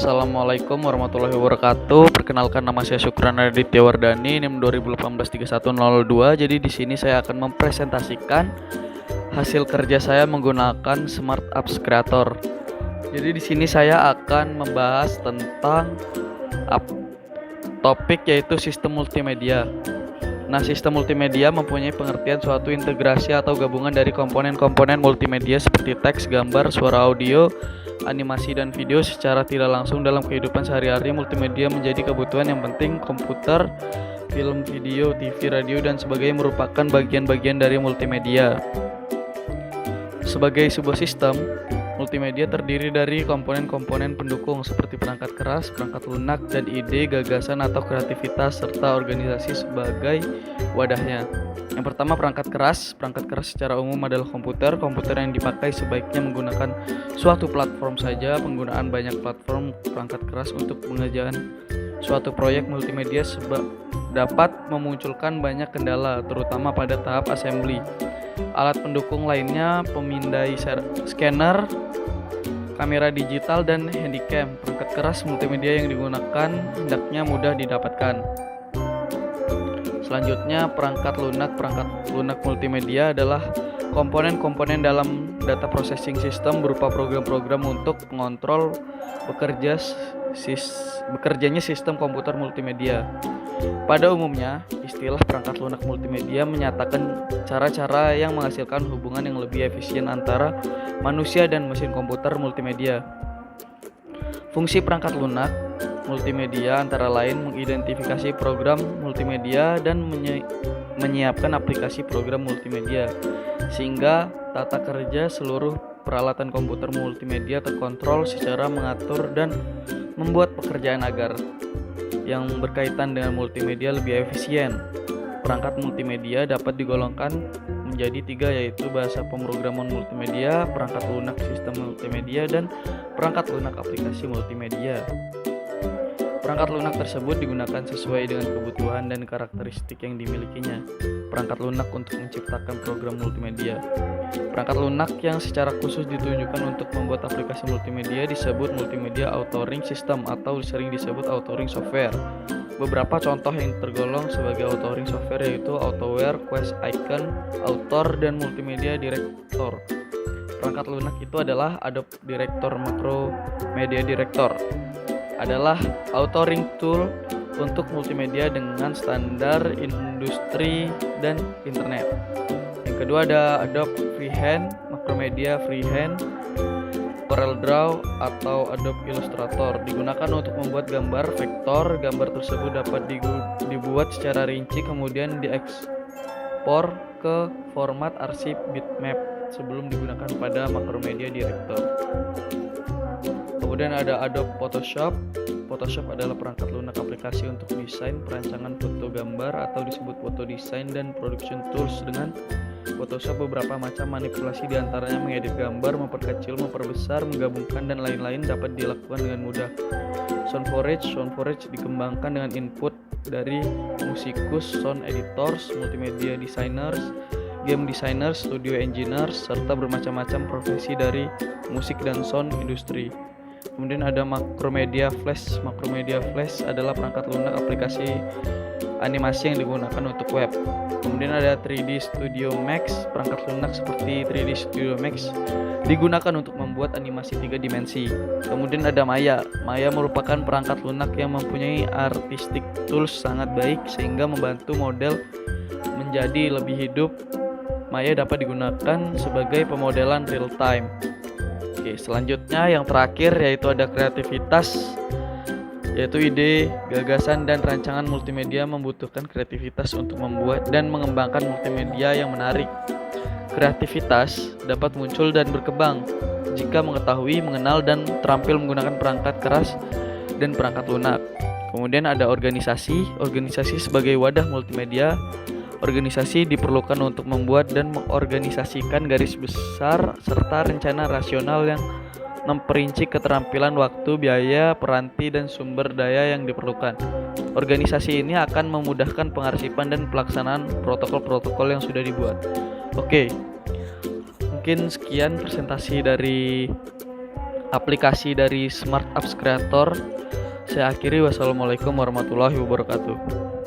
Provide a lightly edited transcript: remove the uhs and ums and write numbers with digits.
Assalamualaikum warahmatullahi wabarakatuh. Perkenalkan, nama saya Syukran Aditya Wardani, NIM 2018-3102. Jadi di sini saya akan mempresentasikan hasil kerja saya menggunakan Smart Apps Creator. Jadi di sini saya akan membahas tentang topik yaitu sistem multimedia. Nah, sistem multimedia mempunyai pengertian suatu integrasi atau gabungan dari komponen-komponen multimedia seperti teks, gambar, suara audio, animasi, dan video secara tidak langsung dalam kehidupan sehari-hari. Multimedia menjadi kebutuhan yang penting. Komputer, film, video, TV, radio, dan sebagainya merupakan bagian-bagian dari multimedia. Sebagai sebuah sistem, multimedia terdiri dari komponen-komponen pendukung seperti perangkat keras, perangkat lunak, dan ide, gagasan, atau kreativitas, serta organisasi sebagai wadahnya. Yang pertama, perangkat keras. Perangkat keras secara umum adalah komputer. Komputer yang dipakai sebaiknya menggunakan suatu platform saja. Penggunaan banyak platform perangkat keras untuk pengerjaan suatu proyek multimedia dapat memunculkan banyak kendala, terutama pada tahap assembly. Alat pendukung lainnya pemindai scanner, kamera digital, dan handycam. Perangkat keras multimedia yang digunakan hendaknya mudah didapatkan. Selanjutnya, perangkat lunak. Perangkat lunak multimedia adalah komponen-komponen dalam data processing system berupa program-program untuk mengontrol bekerjanya sistem komputer multimedia. Pada umumnya, istilah perangkat lunak multimedia menyatakan cara-cara yang menghasilkan hubungan yang lebih efisien antara manusia dan mesin komputer multimedia. Fungsi perangkat lunak multimedia antara lain mengidentifikasi program multimedia dan menyiapkan aplikasi program multimedia, sehingga tata kerja seluruh peralatan komputer multimedia terkontrol secara mengatur dan membuat pekerjaan agar yang berkaitan dengan multimedia lebih efisien. Perangkat multimedia dapat digolongkan menjadi tiga, yaitu bahasa pemrograman multimedia, perangkat lunak sistem multimedia, dan perangkat lunak aplikasi multimedia. Perangkat lunak tersebut digunakan sesuai dengan kebutuhan dan karakteristik yang dimilikinya. Perangkat lunak untuk menciptakan program multimedia. Perangkat lunak yang secara khusus ditunjukkan untuk membuat aplikasi multimedia disebut multimedia authoring system atau sering disebut authoring software. Beberapa contoh yang tergolong sebagai authoring software yaitu Autoware, Quest Icon, Author, dan Multimedia Director. Perangkat lunak itu adalah Adobe Director, Macromedia Director. Adalah authoring tool untuk multimedia dengan standar industri dan internet. Yang kedua ada Adobe Freehand, Macromedia Freehand, CorelDRAW atau Adobe Illustrator. Digunakan untuk membuat gambar vektor. Gambar tersebut dapat dibuat secara rinci kemudian diekspor ke format arsip bitmap sebelum digunakan pada Macromedia Director. Kemudian ada Adobe Photoshop. Photoshop adalah perangkat lunak aplikasi untuk desain, perancangan foto, gambar, atau disebut foto design dan production tools. Dengan Photoshop beberapa macam manipulasi diantaranya mengedit gambar, memperkecil, memperbesar, menggabungkan, dan lain-lain dapat dilakukan dengan mudah. Sound4Rich dikembangkan dengan input dari musikus, sound editors, multimedia designers, game designers, studio engineers, serta bermacam-macam profesi dari musik dan sound industri. Kemudian ada Macromedia Flash. Macromedia Flash adalah perangkat lunak aplikasi animasi yang digunakan untuk web. Kemudian ada 3D Studio Max. Perangkat lunak seperti 3D Studio Max digunakan untuk membuat animasi 3 dimensi. Kemudian ada Maya. Maya merupakan perangkat lunak yang mempunyai artistic tools sangat baik sehingga membantu model menjadi lebih hidup. Maya dapat digunakan sebagai pemodelan real time. Oke, selanjutnya yang terakhir yaitu ada kreativitas, yaitu ide, gagasan, dan rancangan multimedia membutuhkan kreativitas untuk membuat dan mengembangkan multimedia yang menarik. Kreativitas dapat muncul dan berkembang jika mengetahui, mengenal, dan terampil menggunakan perangkat keras dan perangkat lunak. Kemudian ada organisasi. Organisasi sebagai wadah multimedia. Organisasi diperlukan untuk membuat dan mengorganisasikan garis besar serta rencana rasional yang memperinci keterampilan, waktu, biaya, peranti, dan sumber daya yang diperlukan. Organisasi ini akan memudahkan pengarsipan dan pelaksanaan protokol-protokol yang sudah dibuat. Oke, mungkin sekian presentasi dari aplikasi dari Smart Apps Creator. Saya akhiri, wassalamualaikum warahmatullahi wabarakatuh.